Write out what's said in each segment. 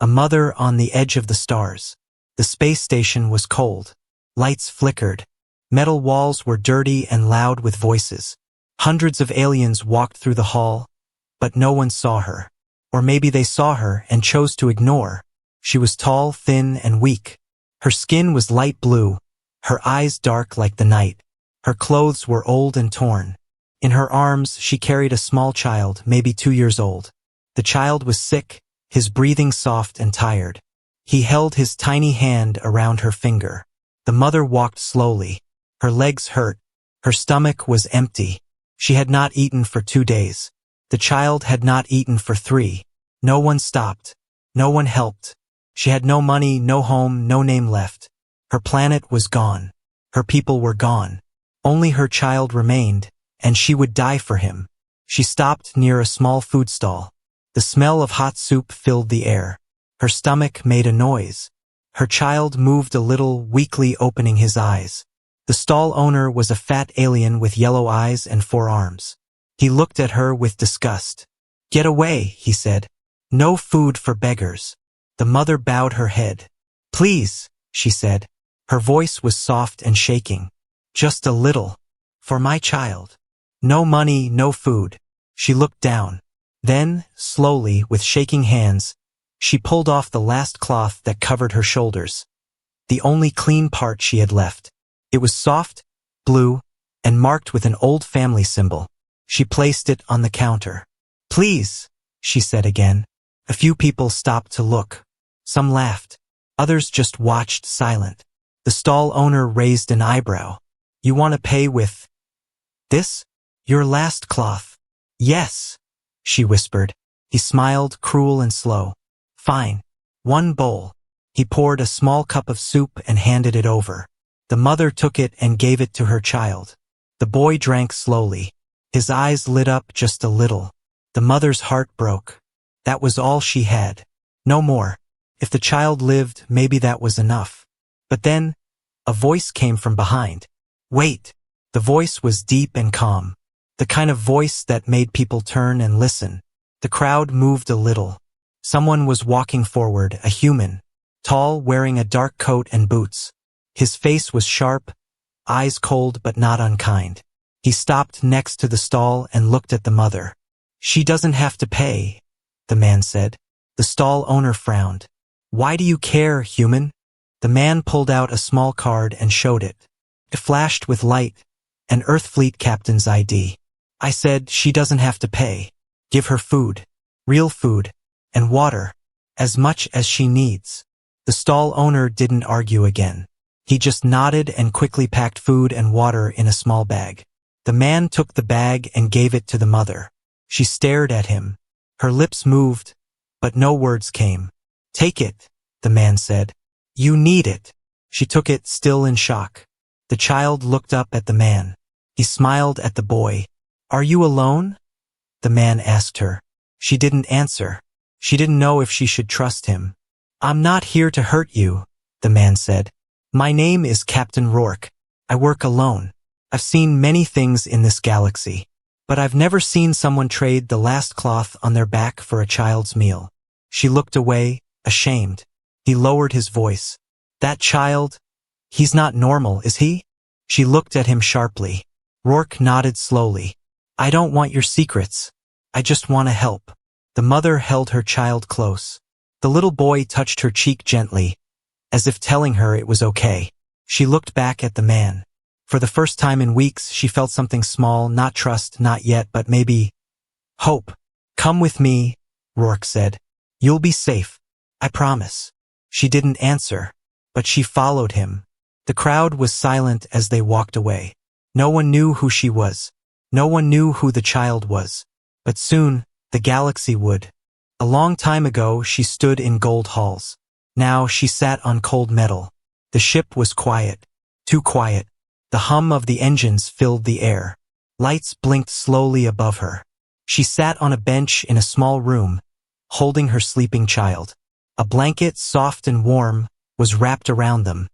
A mother on the edge of the stars. The space station was cold. Lights flickered. Metal walls were dirty and loud with voices. Hundreds of aliens walked through the hall, but no one saw her. Or maybe they saw her and chose to ignore. She was tall, thin, and weak. Her skin was light blue, her eyes dark like the night. Her clothes were old and torn. In her arms she carried a small child, maybe 2 years old. The child was sick, his breathing soft and tired. He held his tiny hand around her finger. The mother walked slowly. Her legs hurt. Her stomach was empty. She had not eaten for 2 days. The child had not eaten for 3. No one stopped. No one helped. She had no money, no home, no name left. Her planet was gone. Her people were gone. Only her child remained, and she would die for him. She stopped near a small food stall. The smell of hot soup filled the air. Her stomach made a noise. Her child moved a little, weakly opening his eyes. The stall owner was a fat alien with yellow eyes and 4 arms. He looked at her with disgust. "Get away," he said. "No food for beggars." The mother bowed her head. "Please," she said. Her voice was soft and shaking. "Just a little. For my child. No money, no food." She looked down. Then, slowly, with shaking hands, she pulled off the last cloth that covered her shoulders. The only clean part she had left. It was soft, blue, and marked with an old family symbol. She placed it on the counter. "Please," she said again. A few people stopped to look. Some laughed. Others just watched silent. The stall owner raised an eyebrow. "You want to pay with this? Your last cloth?" "Yes," she whispered. He smiled, cruel and slow. "Fine. 1 bowl." He poured a small cup of soup and handed it over. The mother took it and gave it to her child. The boy drank slowly. His eyes lit up just a little. The mother's heart broke. That was all she had. No more. If the child lived, maybe that was enough. But then, a voice came from behind. "Wait." The voice was deep and calm. The kind of voice that made people turn and listen. The crowd moved a little. Someone was walking forward, a human. Tall, wearing a dark coat and boots. His face was sharp, eyes cold but not unkind. He stopped next to the stall and looked at the mother. "She doesn't have to pay," the man said. The stall owner frowned. "Why do you care, human?" The man pulled out a small card and showed it. It flashed with light, an Earthfleet captain's ID. "I said she doesn't have to pay. Give her food, real food, and water, as much as she needs." The stall owner didn't argue again. He just nodded and quickly packed food and water in a small bag. The man took the bag and gave it to the mother. She stared at him. Her lips moved, but no words came. "Take it," the man said. "You need it." She took it, still in shock. The child looked up at the man. He smiled at the boy. "Are you alone?" the man asked her. She didn't answer. She didn't know if she should trust him. "I'm not here to hurt you," the man said. "My name is Captain Rourke. I work alone. I've seen many things in this galaxy, but I've never seen someone trade the last cloth on their back for a child's meal." She looked away, ashamed. He lowered his voice. "That child, he's not normal, is he?" She looked at him sharply. Rourke nodded slowly. "I don't want your secrets. I just want to help." The mother held her child close. The little boy touched her cheek gently, as if telling her it was okay. She looked back at the man. For the first time in weeks, she felt something small, not trust, not yet, but maybe hope. "Come with me," Rourke said. "You'll be safe. I promise." She didn't answer, but she followed him. The crowd was silent as they walked away. No one knew who she was. No one knew who the child was. But soon, the galaxy would. A long time ago, she stood in gold halls. Now she sat on cold metal. The ship was quiet. Too quiet. The hum of the engines filled the air. Lights blinked slowly above her. She sat on a bench in a small room, holding her sleeping child. A blanket, soft and warm, was wrapped around them.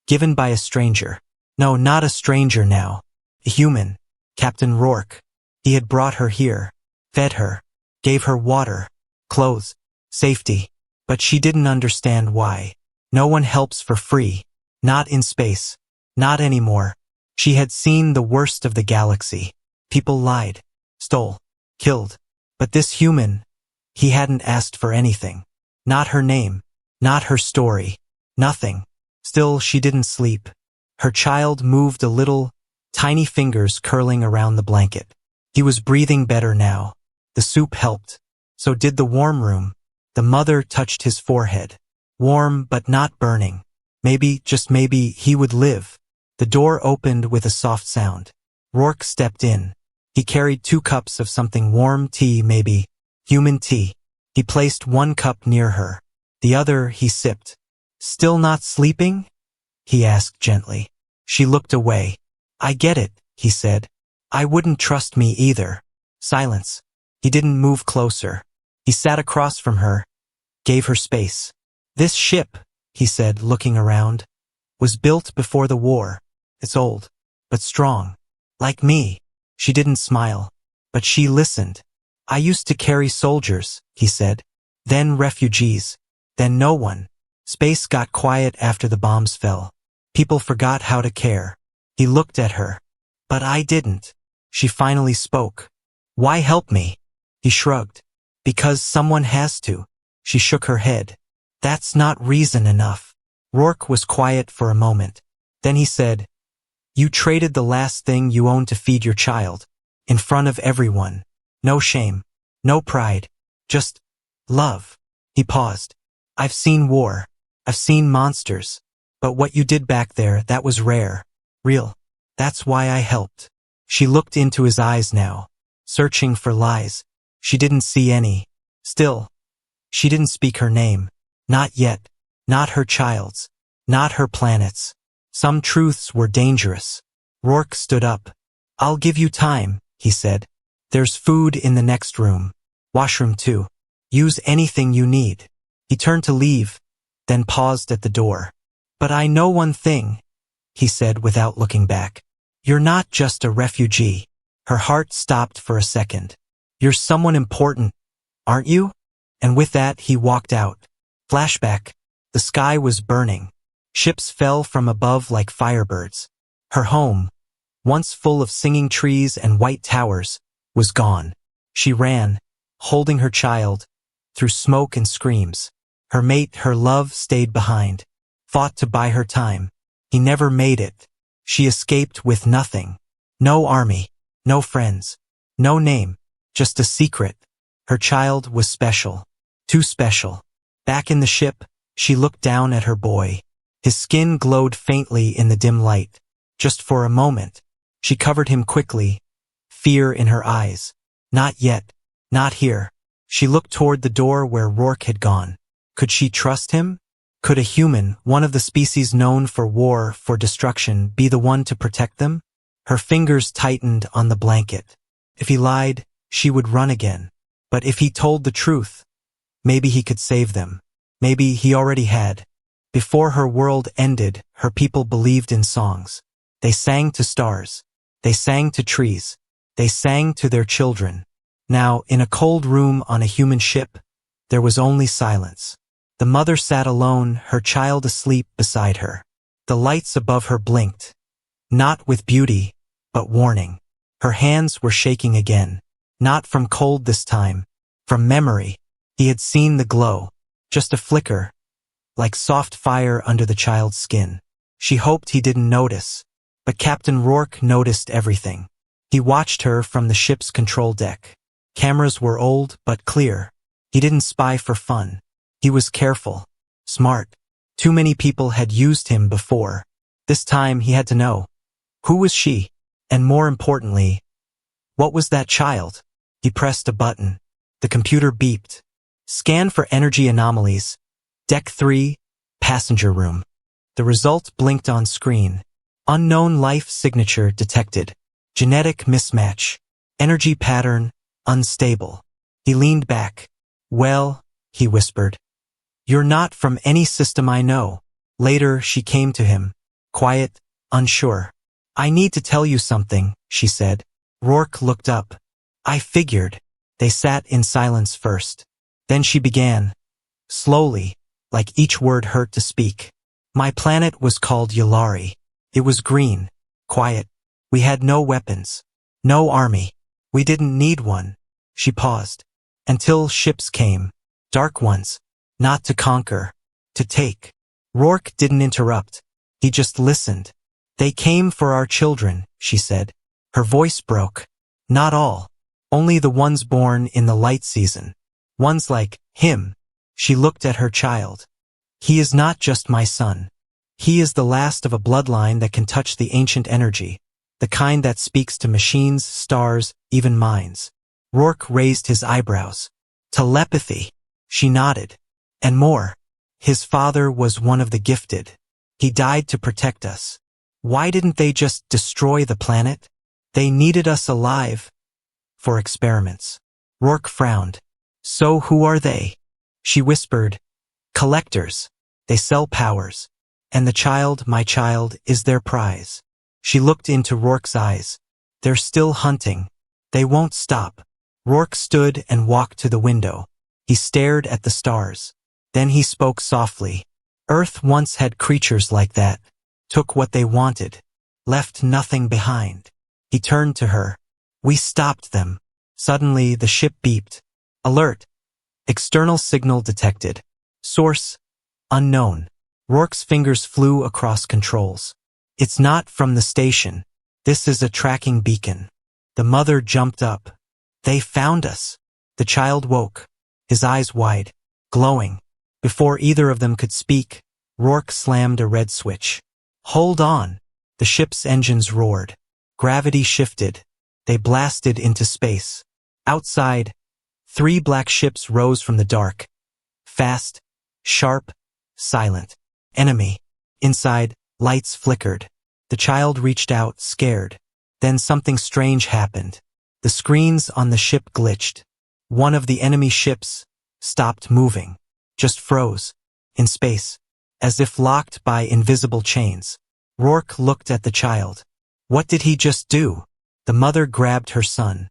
Given by a stranger. No, not a stranger now. A human. Captain Rourke. He had brought her here. Fed her. Gave her water. Clothes. Safety. But she didn't understand why. No one helps for free. Not in space. Not anymore. She had seen the worst of the galaxy. People lied, stole, killed. But this human, he hadn't asked for anything. Not her name. Not her story. Nothing. Still, she didn't sleep. Her child moved a little, tiny fingers curling around the blanket. He was breathing better now. The soup helped. So did the warm room. The mother touched his forehead. Warm but not burning. Maybe, just maybe, he would live. The door opened with a soft sound. Rourke stepped in. He carried 2 cups of something warm, tea maybe. Human tea. He placed 1 cup near her. The other he sipped. Still not sleeping? He asked gently. She looked away. I get it, he said. I wouldn't trust me either. Silence. He didn't move closer. He sat across from her, gave her space. This ship, he said, looking around, was built before the war. It's old, but strong. Like me. She didn't smile, but she listened. I used to carry soldiers, he said. Then refugees. Then no one. Space got quiet after the bombs fell. People forgot how to care. He looked at her. But I didn't. She finally spoke. Why help me? He shrugged. Because someone has to. She shook her head. That's not reason enough. Rourke was quiet for a moment. Then he said, You traded the last thing you owned to feed your child. In front of everyone. No shame. No pride. Just love. He paused. I've seen war. I've seen monsters. But what you did back there, that was rare. Real. That's why I helped. She looked into his eyes now, searching for lies. She didn't see any. Still, she didn't speak her name. Not yet. Not her child's. Not her planet's. Some truths were dangerous. Rourke stood up. I'll give you time, he said. There's food in the next room. Washroom too. Use anything you need. He turned to leave, then paused at the door. But I know one thing, he said without looking back. You're not just a refugee. Her heart stopped for a second. You're someone important, aren't you? And with that he walked out. Flashback. The sky was burning. Ships fell from above like firebirds. Her home, once full of singing trees and white towers, was gone. She ran, holding her child, through smoke and screams. Her mate, her love, stayed behind, fought to buy her time. He never made it. She escaped with nothing. No army, no friends, no name, just a secret. Her child was special. Too special. Back in the ship, she looked down at her boy. His skin glowed faintly in the dim light. Just for a moment. She covered him quickly, fear in her eyes. Not yet. Not here. She looked toward the door where Rourke had gone. Could she trust him? Could a human, one of the species known for war, for destruction, be the one to protect them? Her fingers tightened on the blanket. If he lied, she would run again. But if he told the truth, maybe he could save them. Maybe he already had. Before her world ended, her people believed in songs. They sang to stars. They sang to trees. They sang to their children. Now, in a cold room on a human ship, there was only silence. The mother sat alone, her child asleep beside her. The lights above her blinked. Not with beauty, but warning. Her hands were shaking again. Not from cold this time. From memory. He had seen the glow. Just a flicker. Like soft fire under the child's skin. She hoped he didn't notice. But Captain Rourke noticed everything. He watched her from the ship's control deck. Cameras were old, but clear. He didn't spy for fun. He was careful. Smart. Too many people had used him before. This time he had to know. Who was she? And more importantly, what was that child? He pressed a button. The computer beeped. Scan for energy anomalies. Deck 3, passenger room. The result blinked on screen. Unknown life signature detected. Genetic mismatch. Energy pattern, unstable. He leaned back. Well, he whispered. You're not from any system I know. Later, she came to him. Quiet, unsure. I need to tell you something, she said. Rourke looked up. I figured. They sat in silence first. Then she began. slowly, like each word hurt to speak. My planet was called Yulari. It was green, quiet. We had no weapons, no army. We didn't need one. She paused. Until ships came. Dark ones. Not to conquer. To take. Rourke didn't interrupt. He just listened. They came for our children, she said. Her voice broke. Not all. Only the ones born in the light season. Ones like him. She looked at her child. He is not just my son. He is the last of a bloodline that can touch the ancient energy, the kind that speaks to machines, stars, even minds. Rourke raised his eyebrows. Telepathy. She nodded. And more. His father was one of the gifted. He died to protect us. Why didn't they just destroy the planet? They needed us alive. For experiments. Rourke frowned. So who are they? She whispered. Collectors. They sell powers. And the child, my child, is their prize. She looked into Rourke's eyes. They're still hunting. They won't stop. Rourke stood and walked to the window. He stared at the stars. Then he spoke softly. Earth once had creatures like that. Took what they wanted. Left nothing behind. He turned to her. We stopped them. Suddenly the ship beeped. Alert. External signal detected. Source. Unknown. Rourke's fingers flew across controls. It's not from the station. This is a tracking beacon. The mother jumped up. They found us. The child woke. His eyes wide. Glowing. Before either of them could speak, Rourke slammed a red switch. Hold on. The ship's engines roared. Gravity shifted. They blasted into space. Outside, 3 black ships rose from the dark. Fast, sharp, silent. Enemy. Inside, lights flickered. The child reached out, scared. Then something strange happened. The screens on the ship glitched. One of the enemy ships stopped moving. Just froze. In space. As if locked by invisible chains. Rourke looked at the child. What did he just do? The mother grabbed her son.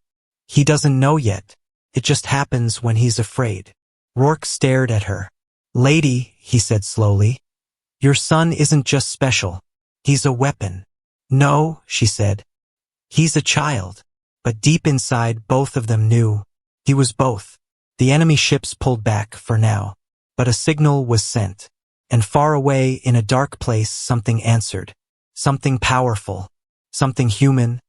He doesn't know yet. It just happens when he's afraid. Rourke stared at her. Lady, he said slowly. Your son isn't just special. He's a weapon. No, she said. He's a child. But deep inside, both of them knew. He was both. The enemy ships pulled back, for now. But a signal was sent. And far away, in a dark place, something answered. Something powerful. Something human.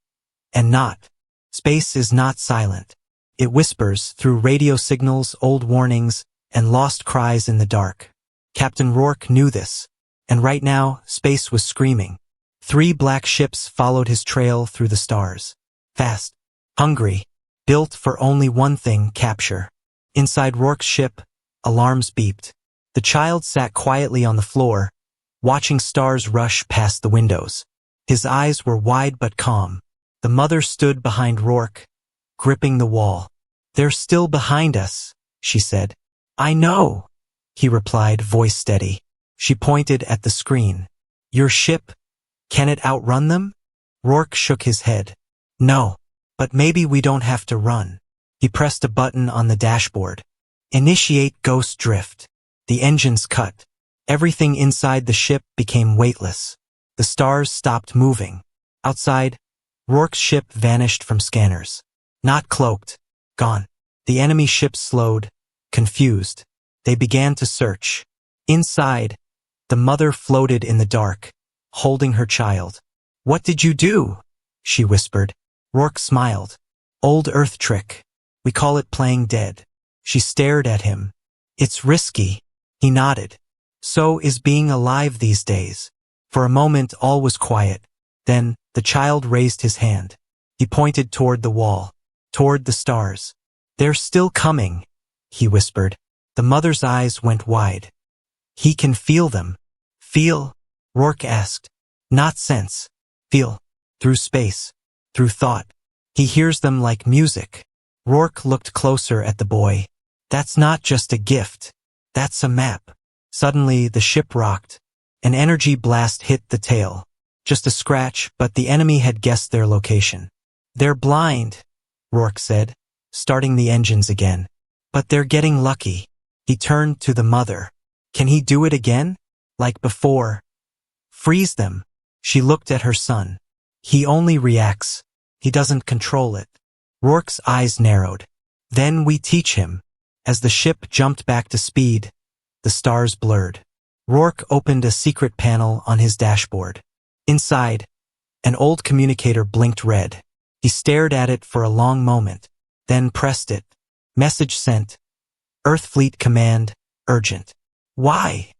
And not. Space is not silent. It whispers through radio signals, old warnings, and lost cries in the dark. Captain Rourke knew this. And right now, space was screaming. 3 black ships followed his trail through the stars. Fast. Hungry. Built for only one thing, capture. Inside Rourke's ship, alarms beeped. The child sat quietly on the floor, watching stars rush past the windows. His eyes were wide but calm. The mother stood behind Rourke, gripping the wall. They're still behind us, she said. I know, he replied, voice steady. She pointed at the screen. Your ship? Can it outrun them? Rourke shook his head. No, but maybe we don't have to run. He pressed a button on the dashboard. Initiate ghost drift. The engines cut. Everything inside the ship became weightless. The stars stopped moving. Outside, Rourke's ship vanished from scanners. Not cloaked. Gone. The enemy ships slowed, confused. They began to search. Inside, the mother floated in the dark, holding her child. What did you do? She whispered. Rourke smiled. Old Earth trick. We call it playing dead. She stared at him. It's risky. He nodded. So is being alive these days. For a moment all was quiet. Then, the child raised his hand. He pointed toward the wall. Toward the stars. They're still coming, he whispered. The mother's eyes went wide. He can feel them. Feel? Rourke asked. Not sense. Feel. Through space. Through thought. He hears them like music. Rourke looked closer at the boy. That's not just a gift. That's a map. Suddenly, the ship rocked. An energy blast hit the tail. Just a scratch, but the enemy had guessed their location. They're blind, Rourke said, starting the engines again. But they're getting lucky. He turned to the mother. Can he do it again? Like before? Freeze them. She looked at her son. He only reacts. He doesn't control it. Rourke's eyes narrowed. Then we teach him. As the ship jumped back to speed, the stars blurred. Rourke opened a secret panel on his dashboard. Inside, an old communicator blinked red. He stared at it for a long moment, then pressed it. Message sent. Earth Fleet Command, urgent. Why?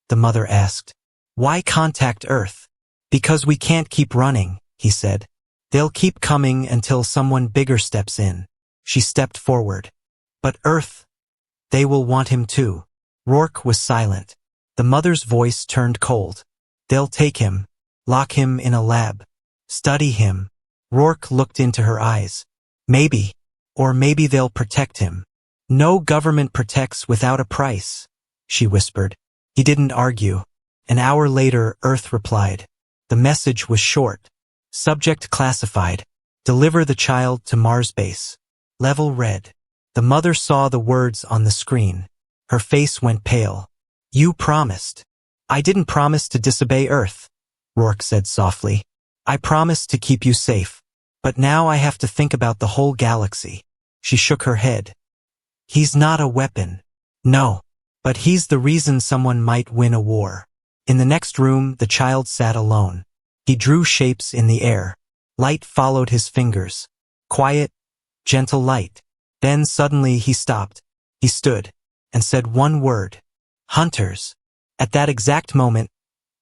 The mother asked. Why contact Earth? Because we can't keep running, he said. They'll keep coming until someone bigger steps in. She stepped forward. But Earth, they will want him too. Rourke was silent. The mother's voice turned cold. They'll take him, lock him in a lab, study him. Rourke looked into her eyes. Maybe, or maybe they'll protect him. No government protects without a price, she whispered. He didn't argue. An hour later, Earth replied. The message was short. Subject classified. Deliver the child to Mars base. Level red. The mother saw the words on the screen. Her face went pale. You promised. I didn't promise to disobey Earth, Rourke said softly. I promised to keep you safe. But now I have to think about the whole galaxy. She shook her head. He's not a weapon. No. But he's the reason someone might win a war. In the next room, the child sat alone. He drew shapes in the air. Light followed his fingers. Quiet, gentle light. Then suddenly he stopped. He stood and said one word. Hunters. At that exact moment,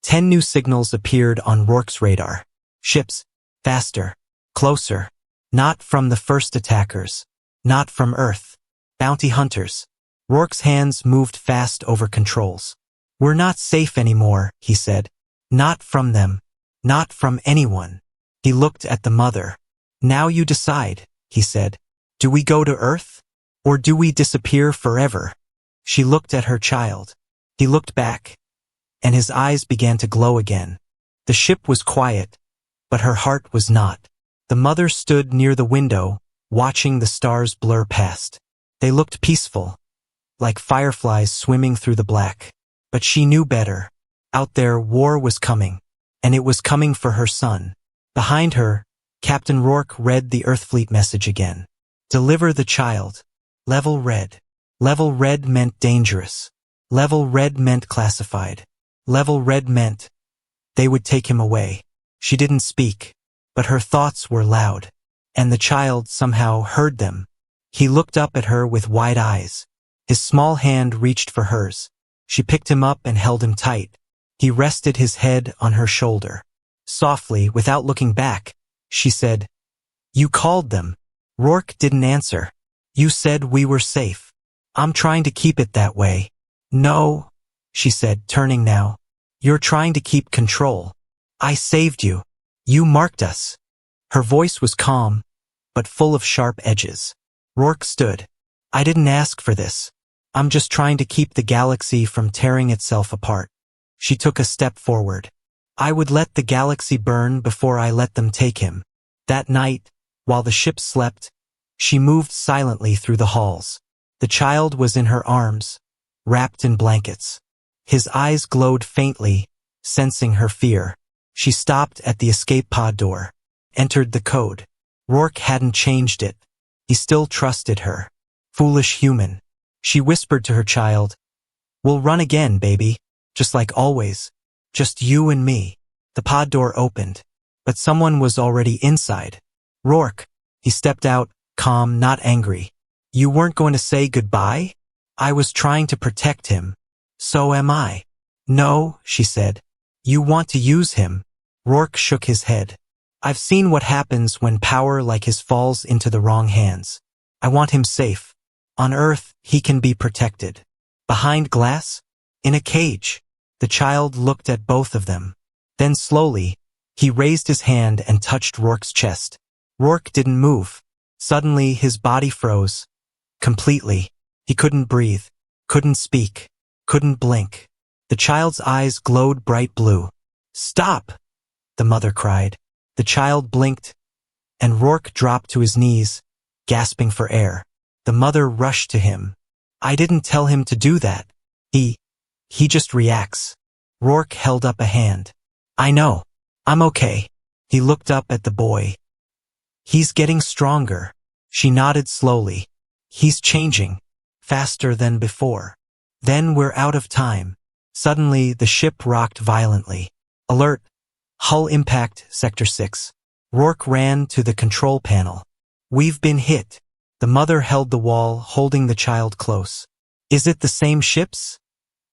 10 new signals appeared on Rourke's radar. Ships. Faster. Closer. Not from the first attackers. Not from Earth. Bounty hunters. Rourke's hands moved fast over controls. We're not safe anymore, he said. Not from them. Not from anyone. He looked at the mother. Now you decide, he said. Do we go to Earth? Or do we disappear forever? She looked at her child. He looked back, and his eyes began to glow again. The ship was quiet, but her heart was not. The mother stood near the window, watching the stars blur past. They looked peaceful, like fireflies swimming through the black. But she knew better. Out there, war was coming, and it was coming for her son. Behind her, Captain Rourke read the Earthfleet message again. Deliver the child. Level red. Level red meant dangerous. Level red meant classified. Level red meant they would take him away. She didn't speak, but her thoughts were loud, and the child somehow heard them. He looked up at her with wide eyes. His small hand reached for hers. She picked him up and held him tight. He rested his head on her shoulder. Softly, without looking back, she said, You called them. Rourke didn't answer. You said we were safe. I'm trying to keep it that way. No, she said, turning now. You're trying to keep control. I saved you. You marked us. Her voice was calm, but full of sharp edges. Rourke stood. I didn't ask for this. I'm just trying to keep the galaxy from tearing itself apart. She took a step forward. I would let the galaxy burn before I let them take him. That night, while the ship slept, she moved silently through the halls. The child was in her arms, wrapped in blankets. His eyes glowed faintly, sensing her fear. She stopped at the escape pod door, entered the code. Rourke hadn't changed it. He still trusted her. Foolish human. She whispered to her child, We'll run again, baby. Just like always. Just you and me. The pod door opened, but someone was already inside. Rourke. He stepped out, calm, not angry. You weren't going to say goodbye? I was trying to protect him. So am I. No, she said. You want to use him. Rourke shook his head. I've seen what happens when power like his falls into the wrong hands. I want him safe. On Earth, he can be protected. Behind glass? In a cage. The child looked at both of them. Then slowly, he raised his hand and touched Rourke's chest. Rourke didn't move. Suddenly, his body froze. Completely. He couldn't breathe. Couldn't speak. Couldn't blink. The child's eyes glowed bright blue. Stop! The mother cried. The child blinked, and Rourke dropped to his knees, gasping for air. The mother rushed to him. I didn't tell him to do that. He just reacts. Rourke held up a hand. I know. I'm okay. He looked up at the boy. He's getting stronger. She nodded slowly. He's changing. Faster than before. Then we're out of time. Suddenly, the ship rocked violently. Alert! Hull impact, Sector 6. Rourke ran to the control panel. We've been hit. The mother held the wall, holding the child close. Is it the same ships?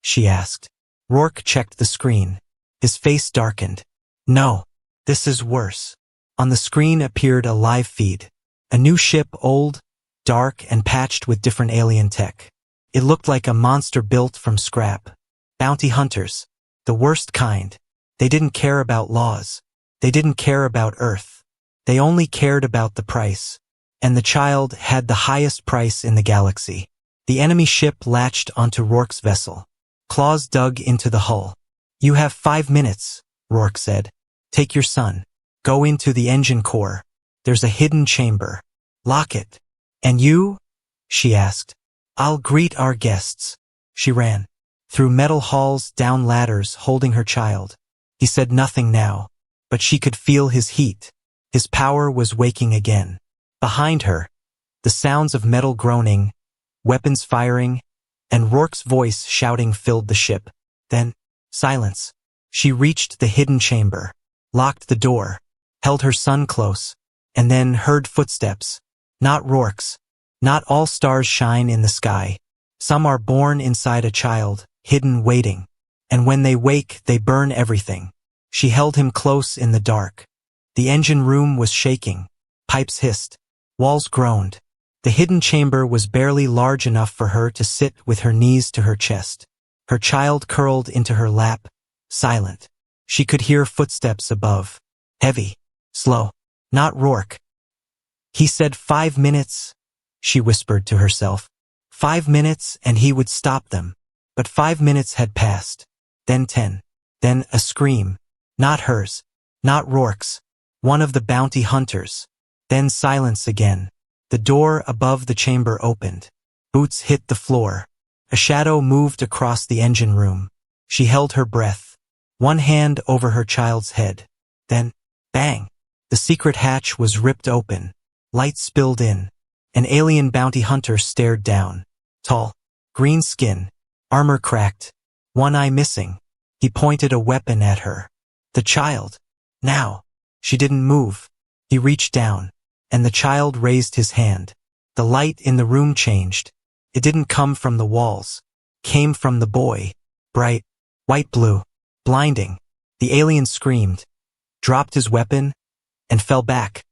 She asked. Rourke checked the screen. His face darkened. No. This is worse. On the screen appeared a live feed. A new ship, old, dark, and patched with different alien tech. It looked like a monster built from scrap. Bounty hunters. The worst kind. They didn't care about laws. They didn't care about Earth. They only cared about the price. And the child had the highest price in the galaxy. The enemy ship latched onto Rourke's vessel. Claws dug into the hull. You have 5 minutes, Rourke said. Take your son. Go into the engine core. There's a hidden chamber. Lock it. And you? She asked. I'll greet our guests. She ran. Through metal halls, down ladders, holding her child. He said nothing now, but she could feel his heat. His power was waking again. Behind her, the sounds of metal groaning, weapons firing, and Rourke's voice shouting filled the ship. Then, silence. She reached the hidden chamber, locked the door, held her son close, and then heard footsteps. Not Rourke's. Not all stars shine in the sky. Some are born inside a child, hidden waiting. And when they wake, they burn everything. She held him close in the dark. The engine room was shaking. Pipes hissed. Walls groaned. The hidden chamber was barely large enough for her to sit with her knees to her chest. Her child curled into her lap, silent. She could hear footsteps above. Heavy. Slow. Not Rourke. He said 5 minutes, she whispered to herself. 5 minutes and he would stop them. But 5 minutes had passed. Then 10. Then a scream. Not hers. Not Rourke's. One of the bounty hunters. Then silence again. The door above the chamber opened. Boots hit the floor. A shadow moved across the engine room. She held her breath. One hand over her child's head. Then, bang! The secret hatch was ripped open. Light spilled in. An alien bounty hunter stared down. Tall. Green skin. Armor cracked. One eye missing. He pointed a weapon at her. The child. Now. She didn't move. He reached down. And the child raised his hand. The light in the room changed. It didn't come from the walls. Came from the boy. Bright. White-blue. Blinding. The alien screamed. Dropped his weapon. And fell back.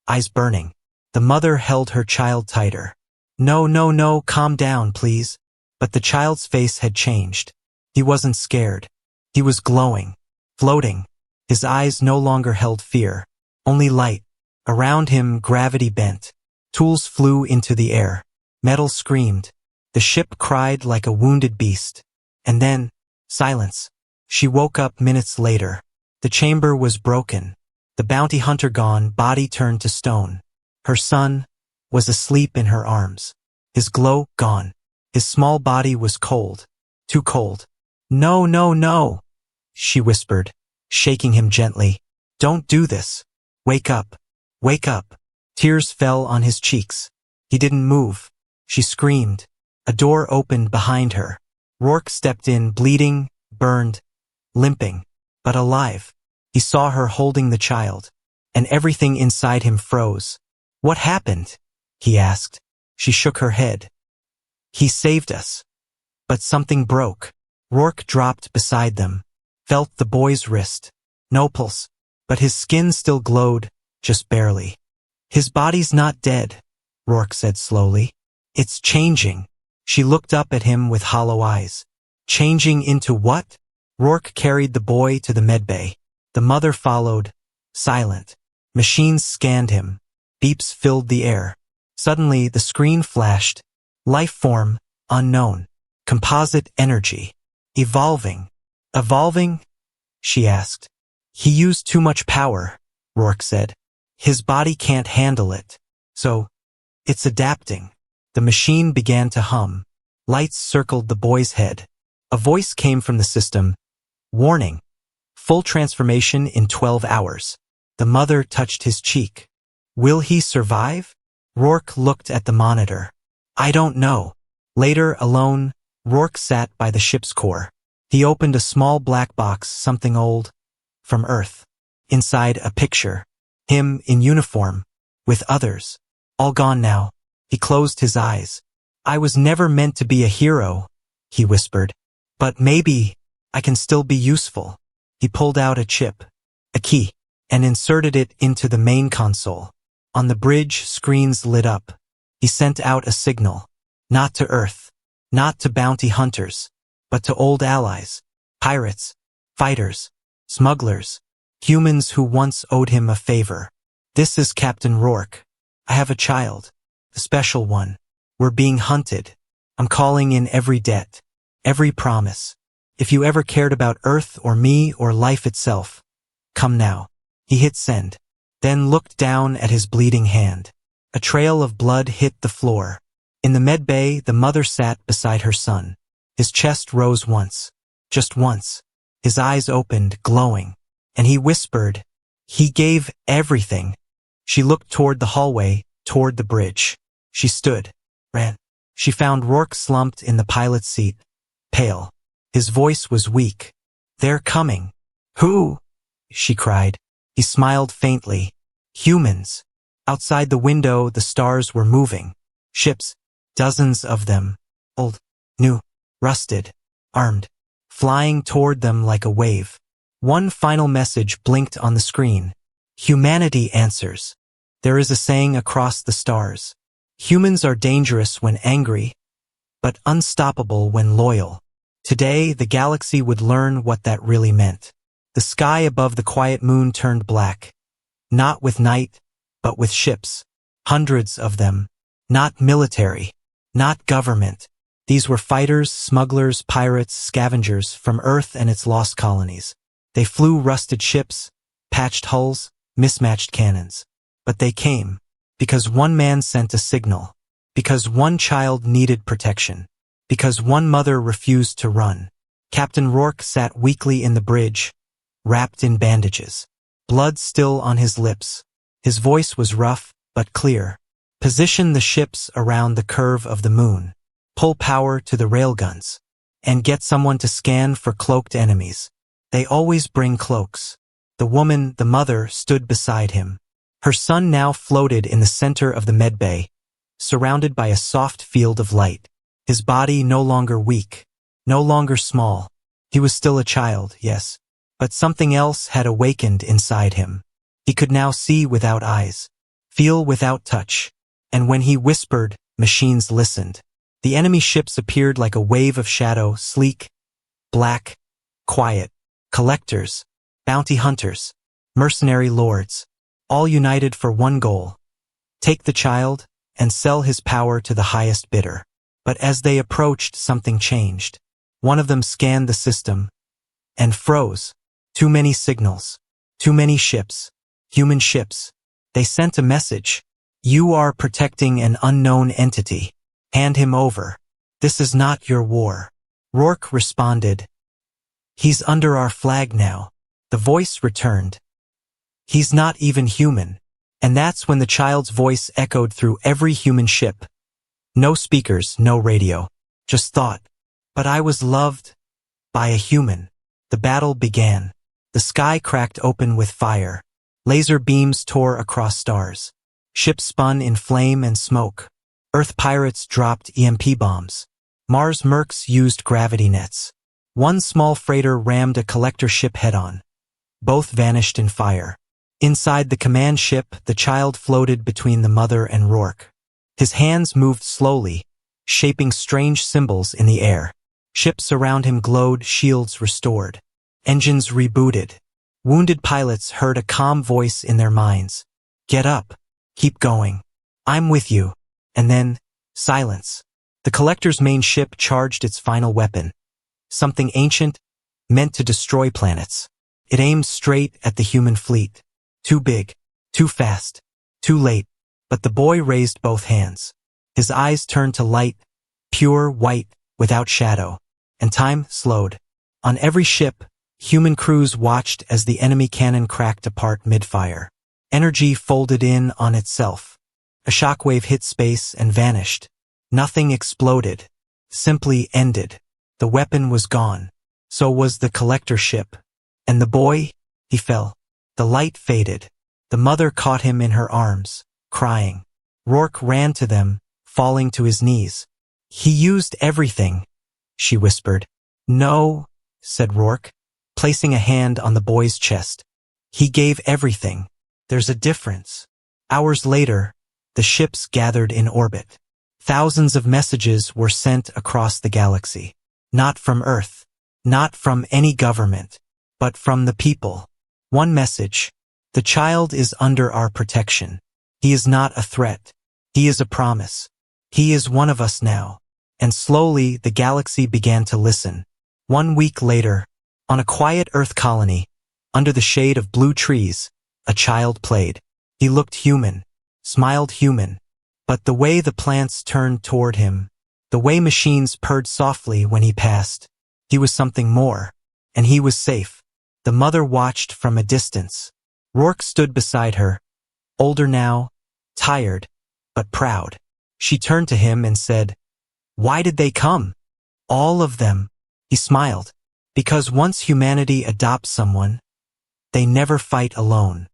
Eyes burning. The mother held her child tighter. No, no, no, calm down, please. But the child's face had changed. He wasn't scared. He was glowing. Floating. His eyes no longer held fear. Only light. Around him, gravity bent. Tools flew into the air. Metal screamed. The ship cried like a wounded beast. And then, silence. She woke up minutes later. The chamber was broken. The bounty hunter gone, body turned to stone. Her son was asleep in her arms. His glow gone. His small body was cold. Too cold. No, no, no, she whispered, shaking him gently. Don't do this. Wake up. Wake up. Tears fell on his cheeks. He didn't move. She screamed. A door opened behind her. Rourke stepped in, bleeding, burned, limping, but alive. He saw her holding the child, and everything inside him froze. What happened? He asked. She shook her head. He saved us. But something broke. Rourke dropped beside them, felt the boy's wrist. No pulse, but his skin still glowed, just barely. His body's not dead, Rourke said slowly. It's changing. She looked up at him with hollow eyes. Changing into what? Rourke carried the boy to the medbay. The mother followed, silent. Machines scanned him. Beeps filled the air. Suddenly, the screen flashed. Life form, unknown. Composite energy. Evolving. Evolving? She asked. He used too much power, Rourke said. His body can't handle it. So, it's adapting. The machine began to hum. Lights circled the boy's head. A voice came from the system. Warning. Full transformation in 12 hours. The mother touched his cheek. Will he survive? Rourke looked at the monitor. I don't know. Later, alone, Rourke sat by the ship's core. He opened a small black box, something old, from Earth. Inside, a picture. Him, in uniform, with others. All gone now. He closed his eyes. I was never meant to be a hero, he whispered. But maybe I can still be useful. He pulled out a chip, a key, and inserted it into the main console. On the bridge, screens lit up. He sent out a signal. Not to Earth, not to bounty hunters, but to old allies, pirates, fighters, smugglers, humans who once owed him a favor. This is Captain Rourke. I have a child, the special one. We're being hunted. I'm calling in every debt, every promise. If you ever cared about Earth or me or life itself, come now. He hit send, then looked down at his bleeding hand. A trail of blood hit the floor. In the med bay, the mother sat beside her son. His chest rose once, just once. His eyes opened, glowing, and he whispered, he gave everything. She looked toward the hallway, toward the bridge. She stood, ran. She found Rourke slumped in the pilot's seat, pale. His voice was weak. They're coming. Who? She cried. He smiled faintly. Humans. Outside the window, the stars were moving. Ships, dozens of them, old, new, rusted, armed, flying toward them like a wave. One final message blinked on the screen. Humanity answers. There is a saying across the stars. Humans are dangerous when angry, but unstoppable when loyal. Today, the galaxy would learn what that really meant. The sky above the quiet moon turned black. Not with night, but with ships. Hundreds of them. Not military. Not government. These were fighters, smugglers, pirates, scavengers from Earth and its lost colonies. They flew rusted ships, patched hulls, mismatched cannons. But they came, because one man sent a signal, because one child needed protection, because one mother refused to run. Captain Rourke sat weakly in the bridge, wrapped in bandages, blood still on his lips. His voice was rough, but clear. Position the ships around the curve of the moon. Pull power to the railguns. And get someone to scan for cloaked enemies. They always bring cloaks. The woman, the mother, stood beside him. Her son now floated in the center of the medbay, surrounded by a soft field of light. His body no longer weak, no longer small. He was still a child, yes, but something else had awakened inside him. He could now see without eyes, feel without touch. And when he whispered, machines listened. The enemy ships appeared like a wave of shadow, sleek, black, quiet. Collectors, bounty hunters, mercenary lords, all united for one goal. Take the child and sell his power to the highest bidder. But as they approached, something changed. One of them scanned the system and froze. Too many signals. Too many ships. Human ships. They sent a message. You are protecting an unknown entity. Hand him over. This is not your war. Rourke responded. He's under our flag now. The voice returned. He's not even human. And that's when the child's voice echoed through every human ship. No speakers, no radio. Just thought. But I was loved by a human. The battle began. The sky cracked open with fire. Laser beams tore across stars. Ships spun in flame and smoke. Earth pirates dropped EMP bombs. Mars mercs used gravity nets. One small freighter rammed a collector ship head-on. Both vanished in fire. Inside the command ship, the child floated between the mother and Rourke. His hands moved slowly, shaping strange symbols in the air. Ships around him glowed, shields restored. Engines rebooted. Wounded pilots heard a calm voice in their minds. Get up. Keep going. I'm with you. And then, silence. The collector's main ship charged its final weapon. Something ancient, meant to destroy planets. It aimed straight at the human fleet. Too big, too fast, too late. But the boy raised both hands. His eyes turned to light, pure white, without shadow. And time slowed. On every ship, human crews watched as the enemy cannon cracked apart mid-fire. Energy folded in on itself. A shockwave hit space and vanished. Nothing exploded. Simply ended. The weapon was gone. So was the collector ship. And the boy? He fell. The light faded. The mother caught him in her arms, crying. Rourke ran to them, falling to his knees. He used everything, she whispered. No, said Rourke, placing a hand on the boy's chest. He gave everything. There's a difference. Hours later, the ships gathered in orbit. Thousands of messages were sent across the galaxy. Not from Earth, not from any government, but from the people. One message: the child is under our protection. He is not a threat. He is a promise. He is one of us now. And slowly the galaxy began to listen. 1 week later, on a quiet Earth colony, under the shade of blue trees, a child played. He looked human, smiled human. But the way the plants turned toward him, the way machines purred softly when he passed, he was something more. And he was safe. The mother watched from a distance. Rourke stood beside her, older now, tired, but proud. She turned to him and said, "Why did they come?" "All of them," he smiled. "Because once humanity adopts someone, they never fight alone."